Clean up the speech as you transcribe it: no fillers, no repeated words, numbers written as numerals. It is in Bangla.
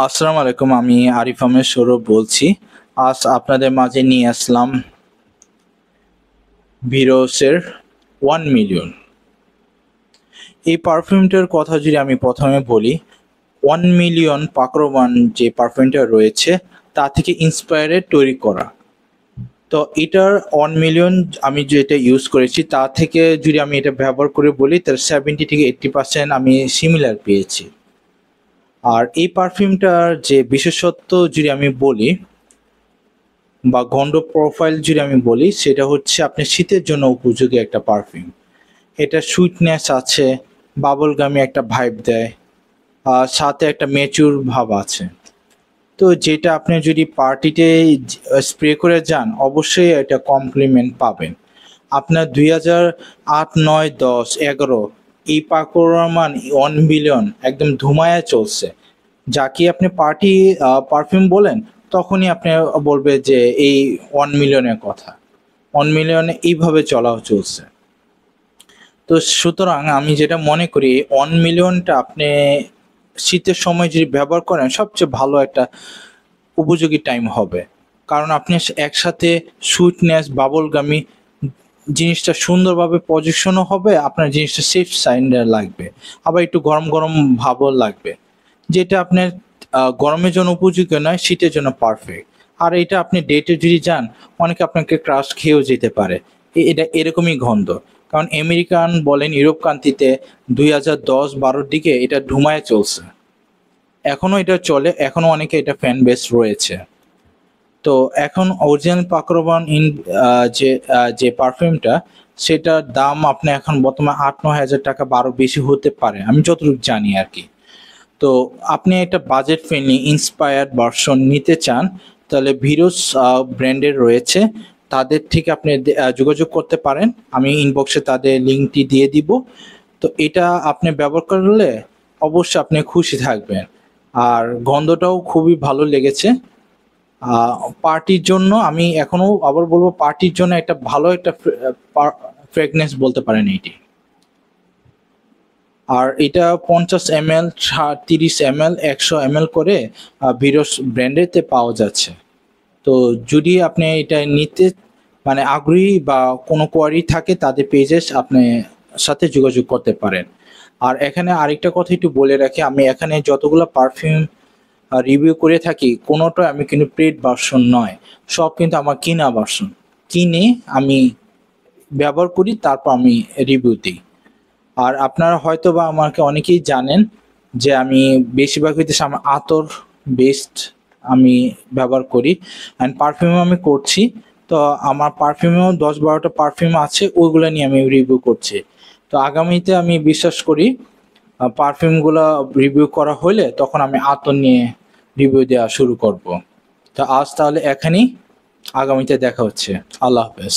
আসসালামু আলাইকুম, আমি আরিফ আহমেদ সৌরভ বলছি। আজ আপনাদের মাঝে নিয়ে আসলাম ভিরোসের 1 মিলিয়ন। এই পারফিউমটার কথা যদি আমি প্রথমে বলি, 1 মিলিয়ন পাকরমান যে পারফিউমটা রয়েছে তা থেকে ইন্সপায়ারে তৈরি করা। তো এটার 1 মিলিয়ন আমি যেটা ইউজ করেছি তা থেকে যদি আমি এটা ব্যবহার করে বলি, তার 70 থেকে 80% আমি সিমিলার পেয়েছি। আর এই পারফিউমটার যে বিশেষত্ব যদি আমি বলি বা গন্ধ প্রোফাইল যদি আমি বলি, সেটা হচ্ছে আপনি শীতের জন্য উপযোগী একটা পারফিউম। এটা সুইটনেস আছে, বাবল গামি একটা ভাইব দেয়, আর সাথে একটা ম্যাচিউর ভাব আছে। তো যেটা আপনি যদি পার্টিতে স্প্রে করে যান, অবশ্যই এটা কমপ্লিমেন্ট পাবেন। আপনার 2008, 9, 10, 11 এই পাকোরামান 1 মিলিয়ন একদম ধুমায়া চলছে। যাকে আপনি পার্টি পারফিউম বলেন, তখনই আপনি বলবে যে এই 1 মিলিয়নের কথা। 1 মিলিয়নে এইভাবে চলা চলছে। তো সুতরাং আমি যেটা মনে করি, 1 মিলিয়নটা আপনি শীতের সময় যদি ব্যবহার করেন, সবচেয়ে ভালো একটা উপযোগী টাইম হবে। কারণ আপনি একসাথে সুইটনেস, বাবলগামি জিনিসটা সুন্দরভাবে পজিশনও হবে, আপনার জিনিসটা সেফ সাইডে লাগবে, আবার একটু গরম গরম ভাবও লাগবে, যেটা আপনার গরমের জন্য উপযোগী নয়, শীতের জন্য পারফেক্ট। আর এটা আপনি ডেটে যদি যান, অনেকে আপনাকে ক্রাশ খেয়েও যেতে পারে। এটা এরকমই গন্ধ। কারণ আমেরিকান বলেন, ইউরোপ কান্ট্রিতে 2010-12 দিকে এটা ধুমায় চলছে। এখনো এটা চলে, এখনো অনেকে এটা ফ্যান বেস রয়েছে। তো এখন অরিজিনাল পাকরবান যে পারফিউমটা, সেটার দাম আপনি এখন বর্তমানে 8-9 হাজার টাকা বা আরো বেশি হতে পারে, আমি যতটুকু জানি আর কি। তো আপনি একটা বাজেট ফ্রেন্ডলি ইন্সপায়ার্ড ভার্সন নিতে চান, তাহলে ভিরোস ব্র্যান্ডের রয়েছে, তাদের থেকে আপনি যোগাযোগ করতে পারেন। আমি ইনবক্সে তাদের লিঙ্কটি দিয়ে দিব। তো এটা আপনি ব্যবহার করলে অবশ্যই আপনি খুশি থাকবেন। আর গন্ধটাও খুবই ভালো লেগেছে। পার্টির জন্য আমি এখনো আবার বলবো, পার্টির জন্য একটা ভালো একটা ফ্রেগনেন্স বলতে পারেন এটি। আর এটা 50 ml, 30 ml, 100 ml করে ভিরোস ব্র্যান্ডেতে পাওয়া যাচ্ছে। তো যদি আপনি এটা নিতে মানে আগ্রহী বা কোনো কোয়ারি থাকে, তাদের পেজে আপনি সাথে যোগাযোগ করতে পারেন। আর এখানে আরেকটা কথা একটু বলে রাখি, আমি এখানে যতগুলো পারফিউম রিভিউ করে থাকি, কোনোটাই আমি কিন্তু পেড ভার্সন নয়, সব কিন্তু আমার কিনা ভার্সন। কিনে আমি ব্যবহার করি, তারপর আমি রিভিউ দিই। আর আপনারা হয়তো বা আমাকে অনেকেই জানেন যে আমি বেশিরভাগ হইতেছে আমার আতর বেস্ট আমি ব্যবহার করি, অ্যান্ড পারফিউম আমি করছি। তো আমার পারফিউমেও 10-12টা পারফিউম আছে, ওইগুলো নিয়ে আমি রিভিউ করছি। তো আগামীতে আমি বিশ্বাস করি পারফিউমগুলো রিভিউ করা হলে তখন আমি আতর নিয়ে রিভিউ দেওয়া শুরু করব। তো আজ তাহলে এখানেই, আগামীতে দেখা হচ্ছে। আল্লাহ হাফেজ।